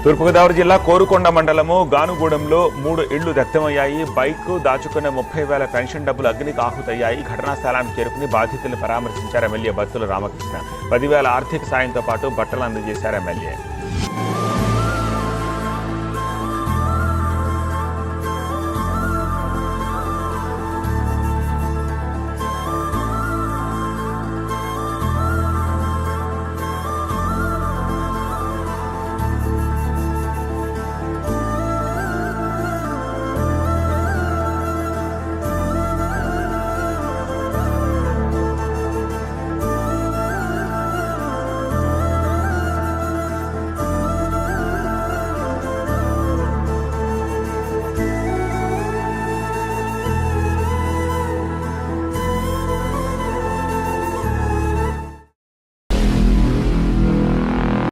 తూర్పుగోదావరి జిల్లా కోరుకొండ మండలము గానుగూడెంలో 3 ఇళ్లు దగ్ధమయ్యాయి. బైక్ దాచుకున్న 30,000 పెన్షన్ డబ్బులు అగ్నికి ఆహుతయ్యాయి. ఘటనా స్థలానికి చేరుకుని బాధితులను పరామర్శించారు ఎమ్మెల్యే బత్తుల రామకృష్ణ. 10,000 ఆర్థిక సాయంతో పాటు బట్టలు అందజేశారు ఎమ్మెల్యే.